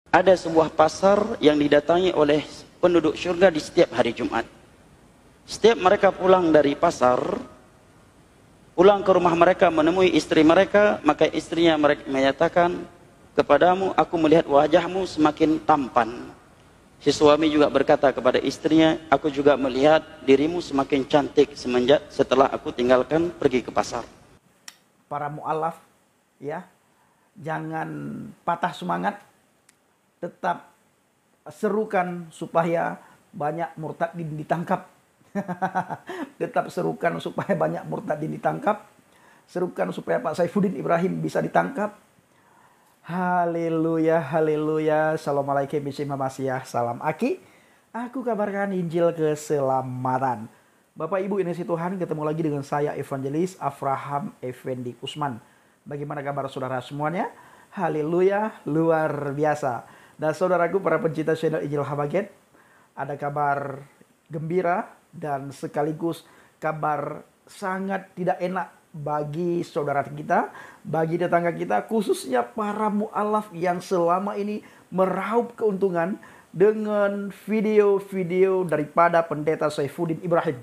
Ada sebuah pasar yang didatangi oleh penduduk syurga di setiap hari Jumat. Setiap mereka pulang dari pasar, pulang ke rumah mereka menemui istri mereka, maka istrinya mereka menyatakan, kepadamu aku melihat wajahmu semakin tampan. Si suami juga berkata kepada istrinya, aku juga melihat dirimu semakin cantik setelah aku tinggalkan pergi ke pasar. Para mu'alaf, ya, jangan patah semangat, tetap serukan supaya banyak murtadin ditangkap. Tetap serukan supaya banyak murtadin ditangkap. Serukan supaya Pak Saifuddin Ibrahim bisa ditangkap. Haleluya, haleluya. Assalamualaikum warahmatullahi wabarakatuh. Salam Aki. Aku kabarkan Injil keselamatan. Bapak Ibu ini si Tuhan, ketemu lagi dengan saya Evangelis Afraham Effendi Kusman. Bagaimana kabar saudara semuanya? Haleluya, luar biasa. Dan saudaraku para pencinta channel Injil Habaget, ada kabar gembira dan sekaligus kabar sangat tidak enak bagi saudara kita, bagi tetangga kita, khususnya para mu'alaf yang selama ini meraup keuntungan dengan video-video daripada pendeta Saifuddin Ibrahim.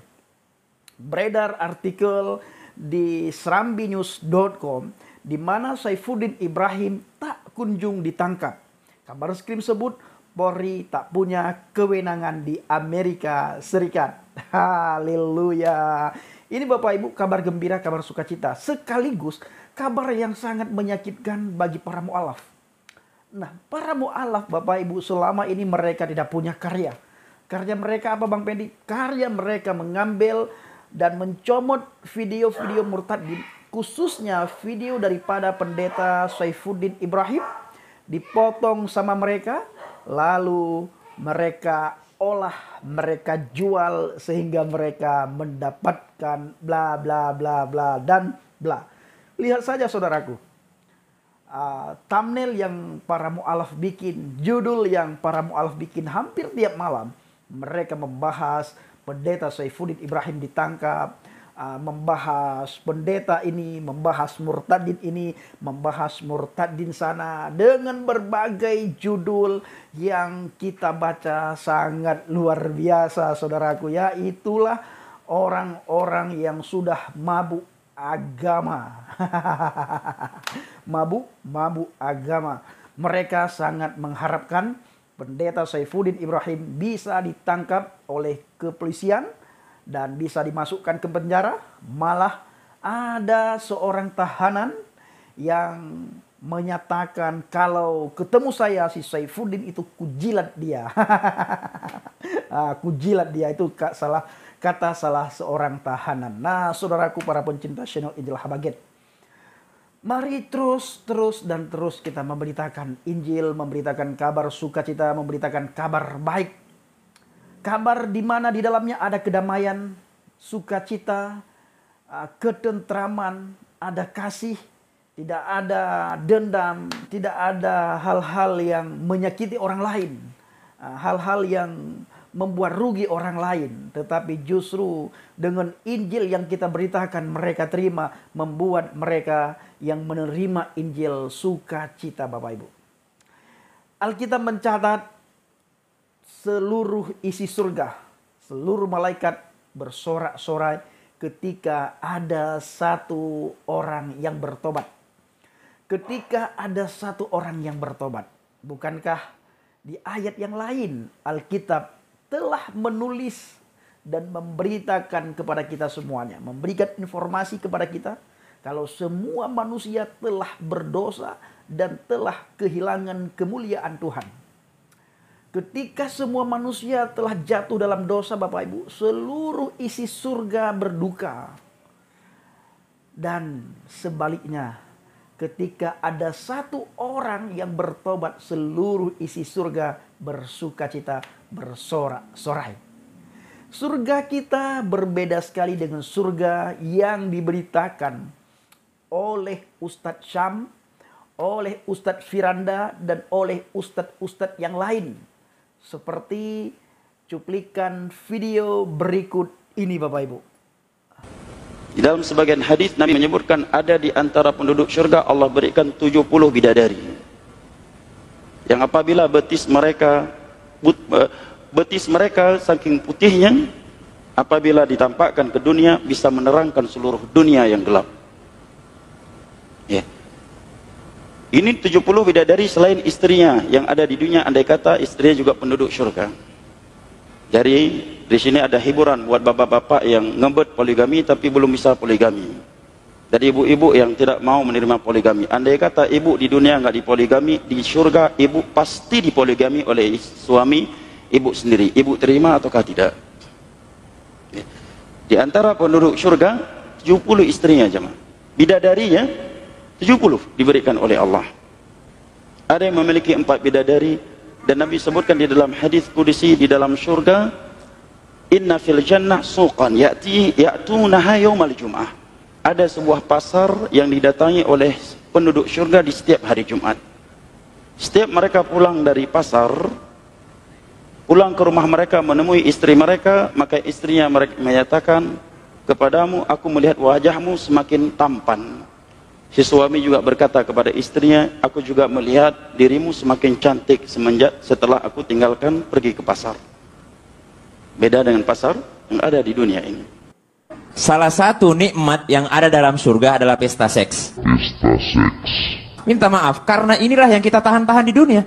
Beredar artikel di serambinews.com di mana Saifuddin Ibrahim tak kunjung ditangkap. Kabar skrim sebut Polri tak punya kewenangan di Amerika Serikat. Haleluya. Ini Bapak Ibu kabar gembira, kabar sukacita. Sekaligus kabar yang sangat menyakitkan bagi para mu'alaf. Nah, para mu'alaf Bapak Ibu selama ini mereka tidak punya karya. Karya mereka apa Bang Pendi? Karya mereka mengambil dan mencomot video-video murtadin. Khususnya video daripada pendeta Saifuddin Ibrahim. Dipotong sama mereka. Lalu mereka olah, mereka jual sehingga mereka mendapatkan bla bla bla bla dan bla. Lihat saja saudaraku, thumbnail yang para mu'alaf bikin, judul yang para mu'alaf bikin hampir tiap malam. Mereka membahas pendeta Saifuddin Ibrahim ditangkap, membahas pendeta ini, membahas murtadin ini, membahas murtadin sana, dengan berbagai judul yang kita baca sangat luar biasa saudaraku ya. Itulah orang-orang yang sudah mabuk agama. mabuk agama. Mereka sangat mengharapkan pendeta Saifuddin Ibrahim bisa ditangkap oleh kepolisian dan bisa dimasukkan ke penjara. Malah ada seorang tahanan yang menyatakan kalau ketemu saya si Saifuddin itu kujilat dia. Kujilat dia itu kata salah seorang tahanan. Nah saudaraku para pencinta channel Injil Habaget, mari terus kita memberitakan Injil, memberitakan kabar sukacita, memberitakan kabar baik. Kabar di mana di dalamnya ada kedamaian, sukacita, ketentraman, ada kasih, tidak ada dendam, tidak ada hal-hal yang menyakiti orang lain, hal-hal yang membuat rugi orang lain. Tetapi justru dengan Injil yang kita beritakan mereka terima, membuat mereka yang menerima Injil sukacita Bapak Ibu. Alkitab mencatat seluruh isi surga, seluruh malaikat bersorak-sorai ketika ada satu orang yang bertobat. Ketika ada satu orang yang bertobat. Bukankah di ayat yang lain Alkitab telah menulis dan memberitakan kepada kita semuanya, memberikan informasi kepada kita kalau semua manusia telah berdosa dan telah kehilangan kemuliaan Tuhan. Ketika semua manusia telah jatuh dalam dosa Bapak Ibu, seluruh isi surga berduka. Dan sebaliknya, ketika ada satu orang yang bertobat, seluruh isi surga bersukacita, bersorak-sorai. Surga kita berbeda sekali dengan surga yang diberitakan oleh Ustadz Syam, oleh Ustadz Firanda, dan oleh Ustadz-Ustadz yang lain. Seperti cuplikan video berikut ini Bapak Ibu. Di dalam sebagian hadis Nabi menyebutkan ada di antara penduduk syurga Allah berikan 70 bidadari. yang apabila betis mereka saking putihnya, apabila ditampakkan ke dunia bisa menerangkan seluruh dunia yang gelap. Ya. Ini 70 bidadari selain istrinya yang ada di dunia, andai kata istrinya juga penduduk syurga. Jadi di sini ada hiburan buat bapak-bapak yang ngebet poligami tapi belum bisa poligami. Jadi ibu-ibu yang tidak mau menerima poligami, andai kata ibu di dunia nggak dipoligami, di syurga ibu pasti dipoligami oleh suami ibu sendiri. Ibu terima ataukah tidak? Di antara penduduk syurga 70 istrinya jemaah. Bidadarinya 70 diberikan oleh Allah. Ada yang memiliki 4 bidadari, dan Nabi sebutkan di dalam hadis qudsi di dalam syurga, inna fil jannah suqan ya'tunaha yaumal jum'ah. Ada sebuah pasar yang didatangi oleh penduduk syurga di setiap hari Jumat. Setiap mereka pulang dari pasar, pulang ke rumah mereka menemui istri mereka, maka istrinya mereka menyatakan, kepadamu aku melihat wajahmu semakin tampan. Si suami juga berkata kepada istrinya, aku juga melihat dirimu semakin cantik setelah aku tinggalkan pergi ke pasar. Beda dengan pasar yang ada di dunia ini. Salah satu nikmat yang ada dalam surga adalah pesta seks. Pesta seks. Minta maaf, karena inilah yang kita tahan-tahan di dunia.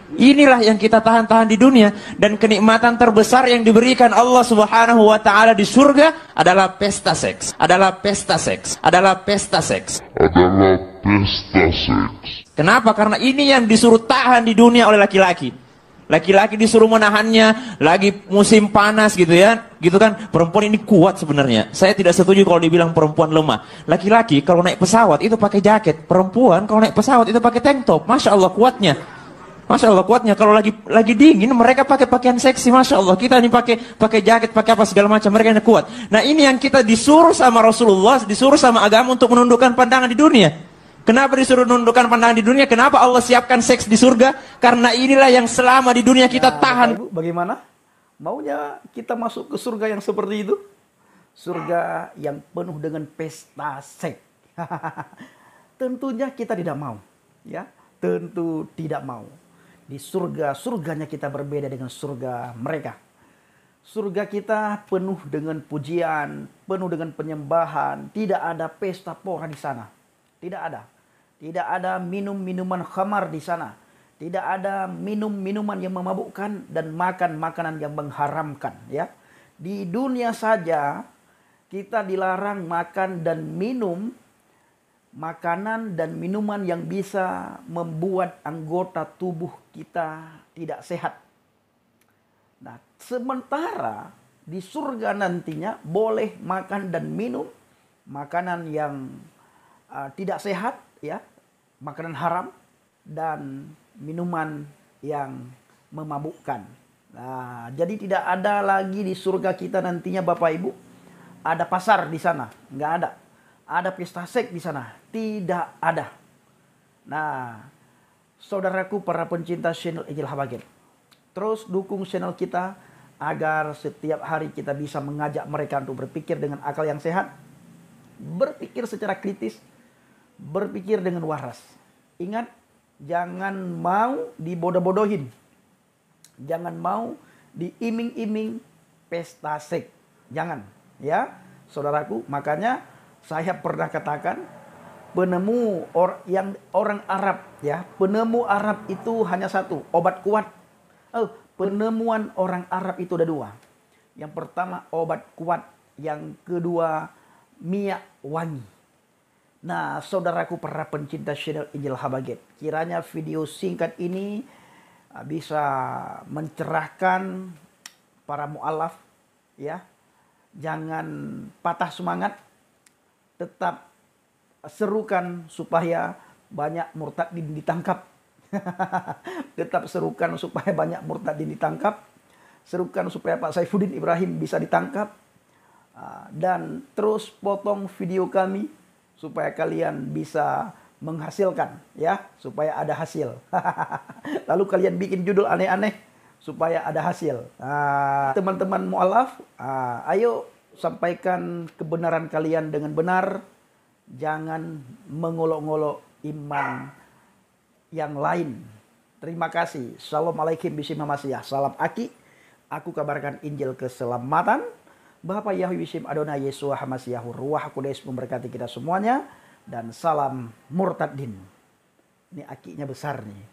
Inilah yang kita tahan-tahan di dunia. Dan kenikmatan terbesar yang diberikan Allah Subhanahu wa ta'ala di surga adalah pesta seks. Adalah pesta seks. Adalah pesta seks. Adalah pesta seks. Kenapa? Karena ini yang disuruh tahan di dunia oleh laki-laki. Laki-laki disuruh menahannya, lagi musim panas gitu ya. Gitu kan, perempuan ini kuat sebenarnya. Saya tidak setuju kalau dibilang perempuan lemah. Laki-laki kalau naik pesawat itu pakai jaket. Perempuan kalau naik pesawat itu pakai tank top. Masya Allah kuatnya. Masya Allah kuatnya. Kalau lagi dingin mereka pakai pakaian seksi. Masya Allah, kita ini pakai jaket, pakai apa segala macam, mereka ini kuat. Nah ini yang kita disuruh sama Rasulullah, disuruh sama agama untuk menundukkan pandangan di dunia. Kenapa disuruh menundukkan pandangan di dunia? Kenapa Allah siapkan seks di surga? Karena inilah yang selama di dunia kita tahan. Bapak Ibu, bagaimana? Maunya kita masuk ke surga yang seperti itu? Surga yang penuh dengan pesta seks. Tentunya kita tidak mau, ya. Tentu tidak mau. Di surganya kita berbeda dengan surga mereka. Surga kita penuh dengan pujian, penuh dengan penyembahan. Tidak ada pesta pora di sana. Tidak ada. Tidak ada minum-minuman khamar di sana. Tidak ada minum-minuman yang memabukkan dan makan makanan yang mengharamkan. Ya, di dunia saja kita dilarang makan dan minum makanan dan minuman yang bisa membuat anggota tubuh kita tidak sehat. Nah, sementara di surga nantinya boleh makan dan minum makanan yang tidak sehat, ya, makanan haram dan minuman yang memabukkan. Nah, jadi tidak ada lagi di surga kita nantinya Bapak Ibu ada pasar di sana, nggak ada. Ada pesta seks di sana? Tidak ada. Nah, saudaraku para pencinta channel Injil Habagen, terus dukung channel kita agar setiap hari kita bisa mengajak mereka untuk berpikir dengan akal yang sehat, berpikir secara kritis, berpikir dengan waras. Ingat, jangan mau dibodoh-bodohin. Jangan mau diiming-iming pesta seks. Jangan, ya, saudaraku. Makanya saya pernah katakan, orang Arab, ya, penemu Arab itu hanya satu, obat kuat. Penemuan orang Arab itu ada dua. Yang pertama obat kuat, yang kedua minyak wangi. Nah, saudaraku para pencinta channel Injil Habagen, kiranya video singkat ini bisa mencerahkan para mu'alaf, ya. Jangan patah semangat. Tetap serukan supaya banyak murtadin ditangkap. Tetap serukan supaya banyak murtadin ditangkap. Serukan supaya Pak Saifuddin Ibrahim bisa ditangkap. Dan terus potong video kami supaya kalian bisa menghasilkan, ya, supaya ada hasil. Lalu kalian bikin judul aneh-aneh supaya ada hasil. Teman-teman mu'alaf, ayo sampaikan kebenaran kalian dengan benar. Jangan mengolok-ngolok iman yang lain. Terima kasih. Shalom alaikum bisim Masiyah. Salam Aki. Aku kabarkan Injil keselamatan. Bapak Yahweh bisim Adonai Yesua Hamasiyahu. Ruah Kudus memberkati kita semuanya. Dan salam murtadin. Ini akinya besar nih.